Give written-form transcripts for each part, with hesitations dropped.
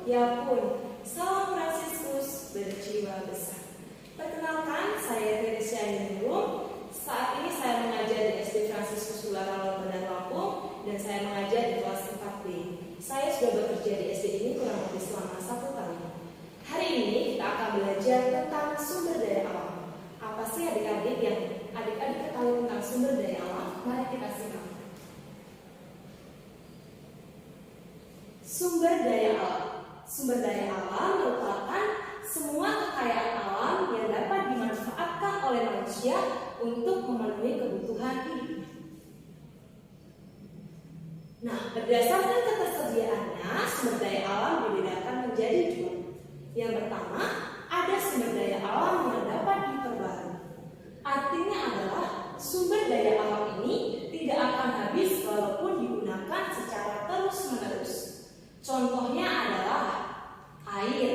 Ya pun, Salam Fransiskus berjiwa besar. Perkenalkan, saya Teresia Ningrum. Saat ini saya mengajar di SD Fransiskus Ularalo Bandar Lampung dan saya mengajar di kelas 4B. Saya sudah bekerja di SD ini kurang lebih selama 1 tahun. Hari ini kita akan belajar tentang sumber daya alam. Apa sih adik-adik yang adik-adik ketahui tentang sumber daya alam? Mari kita simak. Sumber daya alam. Sumber daya alam merupakan semua kekayaan alam yang dapat dimanfaatkan oleh manusia untuk memenuhi kebutuhan hidup. Nah, berdasarkan ketersediaannya, sumber daya alam dibedakan menjadi 2. Yang pertama, ada sumber daya alam yang dapat diperbarui. Artinya adalah sumber daya alam ini tidak akan habis walaupun digunakan secara terus-menerus. Contohnya adalah air,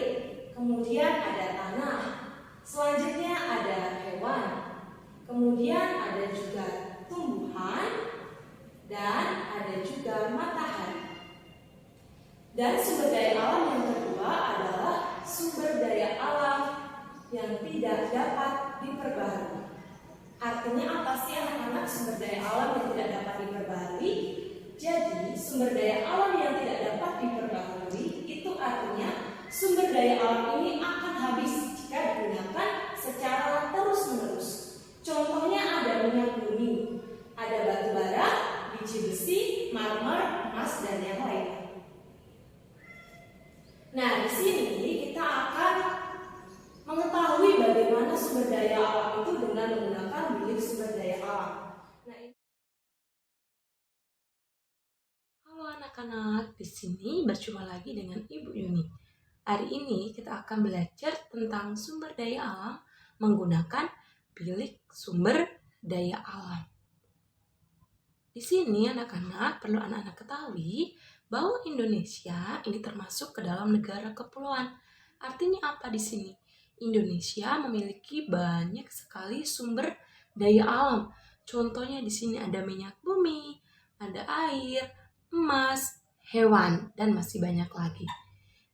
kemudian ada tanah, selanjutnya ada hewan, kemudian ada juga tumbuhan, dan ada juga matahari. Dan sumber daya alam yang kedua adalah sumber daya alam yang tidak dapat diperbarui. Artinya apa sih anak-anak sumber daya alam yang tidak dapat diperbarui? Jadi sumber daya alam yang tidak dapat diperbarui itu artinya sumber daya alam ini akan habis jika digunakan secara terus-menerus. Contohnya ada minyak bumi, ada batu bara, biji besi, marmer, emas, dan yang lain. Nah, di sini kita akan mengetahui bagaimana sumber daya alam itu dengan menggunakan bilik sumber daya alam. Halo anak-anak, di sini berjumpa lagi dengan Ibu Yuni. Hari ini kita akan belajar tentang sumber daya alam menggunakan bilik sumber daya alam. Di sini anak-anak perlu anak-anak ketahui bahwa Indonesia ini termasuk ke dalam negara kepulauan. Artinya apa di sini? Indonesia memiliki banyak sekali sumber daya alam. Contohnya di sini ada minyak bumi, ada air, emas, hewan, dan masih banyak lagi.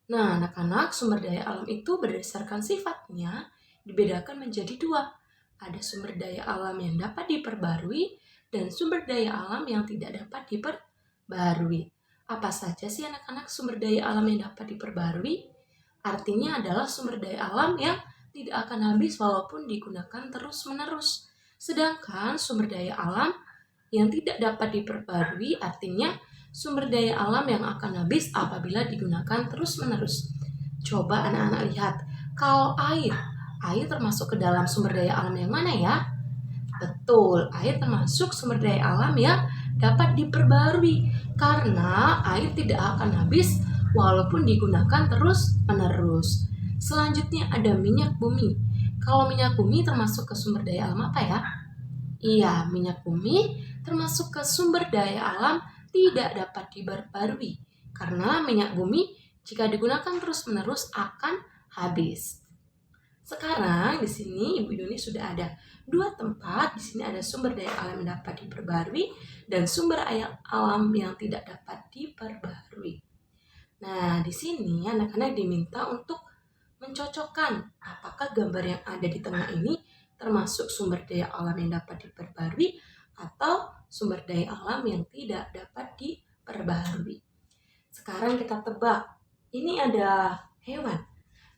Nah, anak-anak, sumber daya alam itu berdasarkan sifatnya dibedakan menjadi 2. Ada sumber daya alam yang dapat diperbarui dan sumber daya alam yang tidak dapat diperbarui. Apa saja sih anak-anak sumber daya alam yang dapat diperbarui? Artinya adalah sumber daya alam yang tidak akan habis walaupun digunakan terus-menerus. Sedangkan sumber daya alam yang tidak dapat diperbarui artinya sumber daya alam yang akan habis apabila digunakan terus-menerus. Coba anak-anak lihat, kalau air termasuk ke dalam sumber daya alam yang mana ya? Betul, air termasuk sumber daya alam yang dapat diperbarui karena air tidak akan habis walaupun digunakan terus-menerus. Selanjutnya ada minyak bumi. Kalau minyak bumi termasuk ke sumber daya alam apa ya? Iya, minyak bumi termasuk ke sumber daya alam tidak dapat diperbarui karena minyak bumi jika digunakan terus-menerus akan habis. Sekarang di sini Ibu Yuni sudah ada 2 tempat. Di sini ada sumber daya alam yang dapat diperbarui dan sumber daya alam yang tidak dapat diperbarui. Nah, di sini anak-anak diminta untuk mencocokkan apakah gambar yang ada di tengah ini termasuk sumber daya alam yang dapat diperbarui atau sumber daya alam yang tidak dapat diperbarui. Sekarang kita tebak. Ini ada hewan.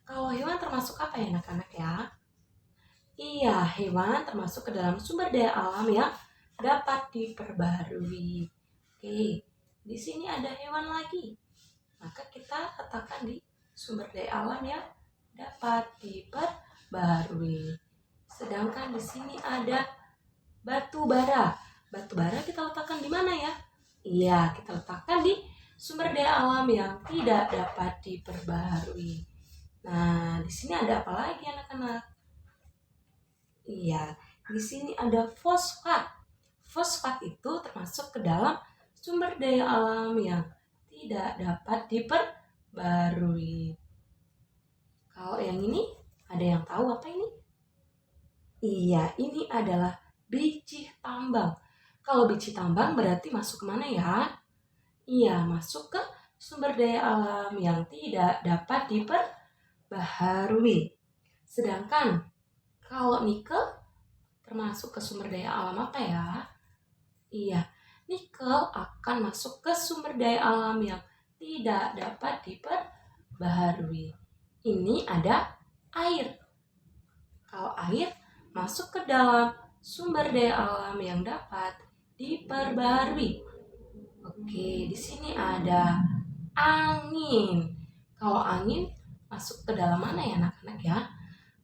Kalau hewan termasuk apa ya anak-anak ya? Iya, hewan termasuk ke dalam sumber daya alam yang dapat diperbarui. Oke, di sini ada hewan lagi. Maka kita letakkan di sumber daya alam yang dapat diperbarui. Sedangkan di sini ada batu bara. Batu bara kita letakkan di mana ya? Iya, kita letakkan di sumber daya alam yang tidak dapat diperbarui. Nah, di sini ada apa lagi anak-anak? Iya, di sini ada fosfat. Fosfat itu termasuk ke dalam sumber daya alam yang tidak dapat diperbarui. Kalau yang ini, ada yang tahu apa ini? Iya, ini adalah biji tambang. Kalau biji tambang berarti masuk ke mana ya? Iya, masuk ke sumber daya alam yang tidak dapat diperbaharui. Sedangkan kalau nikel termasuk ke sumber daya alam apa ya? Iya, nikel akan masuk ke sumber daya alam yang tidak dapat diperbaharui. Ini ada air. Kalau air masuk ke dalam sumber daya alam yang dapat diperbaharui. Oke, di sini ada angin. Kalau angin masuk ke dalam mana ya anak-anak ya?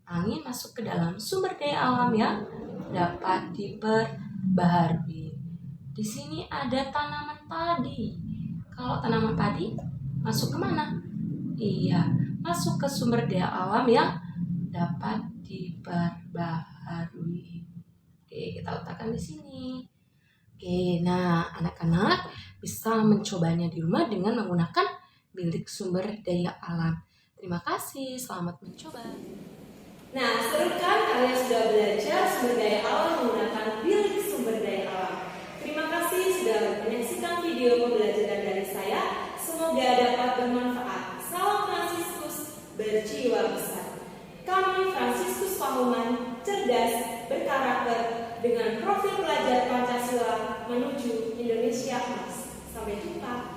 Angin masuk ke dalam sumber daya alam yang dapat diperbaharui. Di sini ada tanaman padi. Kalau tanaman padi masuk ke mana? Iya, masuk ke sumber daya alam yang dapat diperbaharui. Oke, kita letakkan di sini. Oke, nah anak-anak bisa mencobanya di rumah dengan menggunakan bilik sumber daya alam. Terima kasih, selamat mencoba. Nah, seru kan kalian sudah belajar sumber daya alam menggunakan bilik sumber daya alam. Terima kasih sudah menyaksikan video pembelajaran dari saya. Semoga dapat bermanfaat. Salam Fransiskus berjiwa besar. Kami Fransiskus Pahuman, cerdas, berkarakter, dengan profil pelajar Pancasila menuju Indonesia Emas. Sampai jumpa.